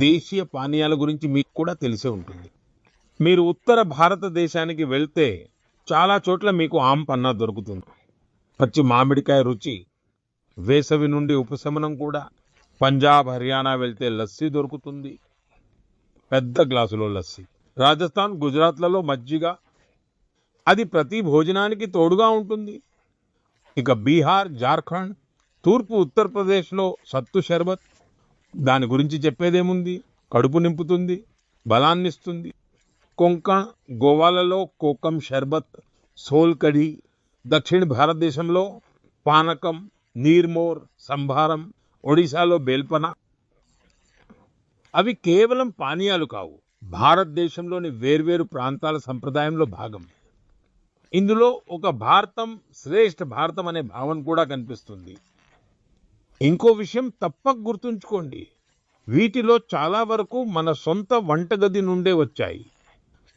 దేశీయ పానీయాల గురించి మీకు కూడా తెలిసే ఉంటుంది. మీరు ఉత్తర భారతదేశానికి వెళ్తే చాలా చోట్ల మీకు ఆమ్ పన్నా దొరుకుతుంది. పచ్చి మామిడికాయ రుచి, వేసవి నుండి ఉపశమనం కూడా. పంజాబ్, హర్యానా వెళ్తే లస్సీ దొరుకుతుంది, పెద్ద గ్లాసులో లస్సీ. రాజస్థాన్, గుజరాత్లలో మజ్జిగ, అది ప్రతి భోజనానికి తోడుగా ఉంటుంది. ఇక బీహార్, జార్ఖండ్, తూర్పు ఉత్తరప్రదేశ్లో సత్తు షర్బత్, దాని గురించి చెప్పేదేముంది, కడుపు నింపుతుంది, బలాన్నిస్తుంది. కొంకణ్, గోవాలలో కోకం షర్బత్, సోల్ కఢీ. దక్షిణ భారతదేశంలో పానకం, నీర్మోర్, సంభారం. ఒడిశాలో బేల్పన. అవి కేవలం పానీయాలు కావు, భారతదేశంలోని వేర్వేరు ప్రాంతాల సంప్రదాయంలో భాగం. ఇందులో ఒక భారతం శ్రేష్ఠ భారతం అనే భావన కూడా కనిపిస్తుంది. ఇంకో విషయం తప్పక గుర్తుంచుకోండి, వీటిలో చాలా వరకు మన సొంత వంటగది నుండే వచ్చాయి,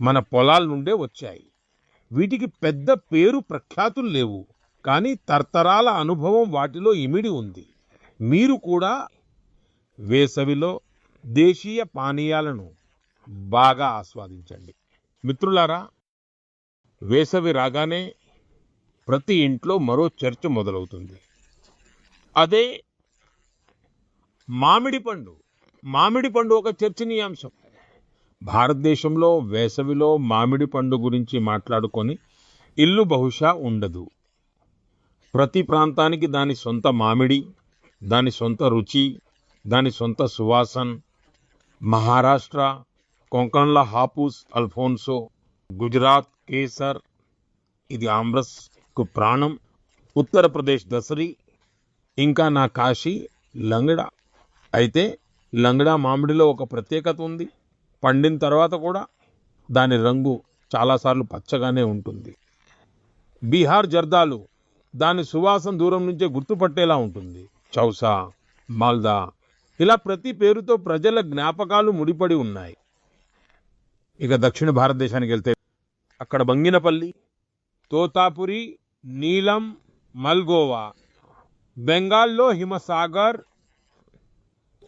మన పొలాల నుండే వచ్చాయి. వీటికి పెద్ద పేరు ప్రఖ్యాతులు లేవు, కానీ తరతరాల అనుభవం వాటిలో ఇమిడి ఉంది. మీరు కూడా వేసవిలో దేశీయ పానీయాలను బాగా ఆస్వాదించండి. మిత్రులారా, వేసవి రాగానే ప్రతి ఇంట్లో మరో చర్చ మొదలవుతుంది. అదే మామిడి పండు. మామిడి పండు ఒక చర్చనీయాంశం. భారతదేశంలో వేసవిలో మామిడి పండు గురించి మాట్లాడుకొని ఇల్లు బహుశా ఉండదు. ప్రతి ప్రాంతానికి దాని సొంత మామిడి, దాని సొంత రుచి, దాని సొంత సువాసన. మహారాష్ట్ర కొంకణ్ల హాపూస్ అల్ఫోన్సో, గుజరాత్ కేసర్, ఇది ఆమ్రస్కు ప్రాణం. ఉత్తరప్రదేశ్ దసరి, ఇంకా నా కాశీ లంగడా. అయితే లంగడా మామిడిలో ఒక ప్రత్యేకత ఉంది. పండిన తర్వాత కూడా దాని రంగు చాలాసార్లు పచ్చగానే ఉంటుంది. బీహార్ జర్దాలు, దాని సువాసన దూరం నుంచే గుర్తుపట్టేలా ఉంటుంది. చౌసా, మాల్దా, ఇలా ప్రతి పేరుతో ప్రజల జ్ఞాపకాలు ముడిపడి ఉన్నాయి. ఇక దక్షిణ భారతదేశానికి వెళ్తే అక్కడ బంగినపల్లి, తోతాపురి, నీలం, మల్గోవా. బెంగాల్లో హిమసాగర్,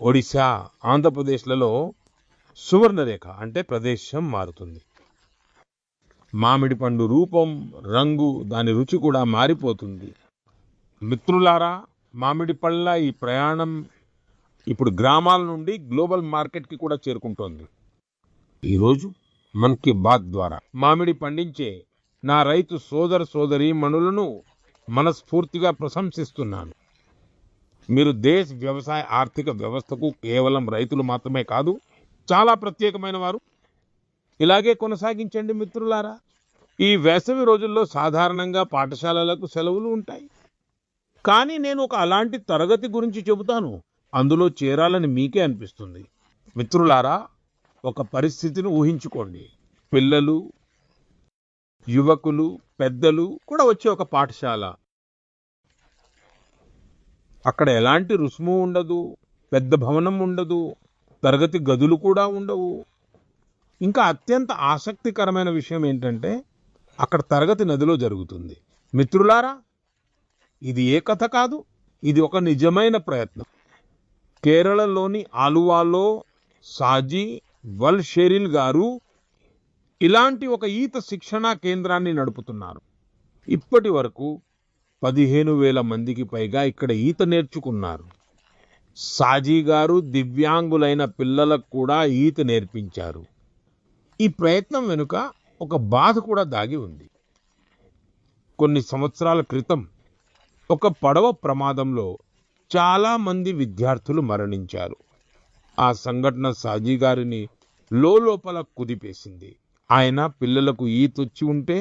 ఒడిశా, ఆంధ్రప్రదేశ్లలో సువర్ణరేఖ అంటే ప్రదేశం మారుతుంది. మామిడి పండు రూపం, రంగు, దాని రుచి కూడా మారిపోతుంది. మిత్రులారా, మామిడి పళ్ళ ఈ ప్రయాణం ఇప్పుడు గ్రామాల నుండి గ్లోబల్ మార్కెట్కి కూడా చేరుకుంటోంది. ఈరోజు మన్ కీ బాత్ ద్వారా మామిడి పండించే నా రైతు సోదర సోదరీమణులను మనస్ఫూర్తిగా ప్రశంసిస్తున్నాను. మీరు దేశ వ్యవసాయ ఆర్థిక వ్యవస్థకు కేవలం రైతులు మాత్రమే కాదు, చాలా ప్రత్యేకమైన వారు. ఇలాగే కొనసాగించండి మిత్రులారా. ఈ వేసవి రోజుల్లో సాధారణంగా పాఠశాలలకు సెలవులు ఉంటాయి, కానీ నేను ఒక అలాంటి తరగతి గురించి చెబుతాను. అందులో చేరాలని మీకే అనిపిస్తుంది. మిత్రులారా, ఒక పరిస్థితిని ఊహించుకోండి. పిల్లలు, యువకులు, పెద్దలు కూడా వచ్చే ఒక పాఠశాల. అక్కడ ఎలాంటి రుసుము ఉండదు, పెద్ద భవనం ఉండదు, తరగతి గదులు కూడా ఉండవు. ఇంకా అత్యంత ఆసక్తికరమైన విషయం ఏంటంటే అక్కడ తరగతి నదిలో జరుగుతుంది. మిత్రులారా, ఇది ఏ కథ కాదు, ఇది ఒక నిజమైన ప్రయత్నం. కేరళలోని ఆలువాలో సాజీ వల్షేరిల్ గారు ఇలాంటి ఒక ఈత శిక్షణా కేంద్రాన్ని నడుపుతున్నారు. ఇప్పటి వరకు 15,000 మందికి పైగా ఇక్కడ ఈత నేర్చుకున్నారు. సాజీ గారు దివ్యాంగులైన పిల్లలకు కూడా ఈత నేర్పించారు. ఈ ప్రయత్నం వెనుక ఒక బాధ కూడా దాగి ఉంది. కొన్ని సంవత్సరాల క్రితం ఒక పడవ ప్రమాదంలో చాలా మంది విద్యార్థులు మరణించారు. ఆ సంఘటన సాజీ గారిని లోపల కుదిపేసింది. ఆయన పిల్లలకు ఈతొచ్చి ఉంటే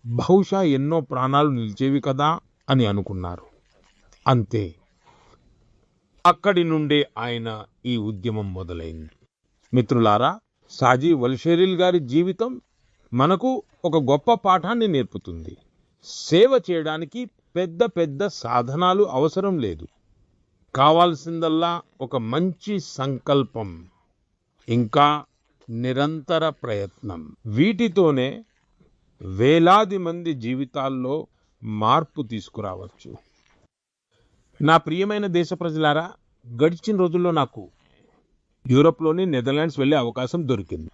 బహుశా ఎన్నో ప్రాణాలు నిలిచేవి కదా అని అనుకున్నారు. అంతే, అక్కడి నుండే ఆయన ఈ ఉద్యమం మొదలైంది. మిత్రులారా, సాజీ వల్షేరిల్ గారి జీవితం మనకు ఒక గొప్ప పాఠాన్ని నేర్పుతుంది. సేవ చేయడానికి పెద్ద పెద్ద సాధనాలు అవసరం లేదు. కావాల్సిందల్లా ఒక మంచి సంకల్పం, ఇంకా నిరంతర ప్రయత్నం. వీటితోనే వేలాది మంది జీవితాల్లో మార్పు తీసుకురావచ్చు. నా ప్రియమైన దేశ ప్రజలారా, గడిచిన రోజుల్లో నాకు యూరోప్లోని నెదర్లాండ్స్ వెళ్ళే అవకాశం దొరికింది.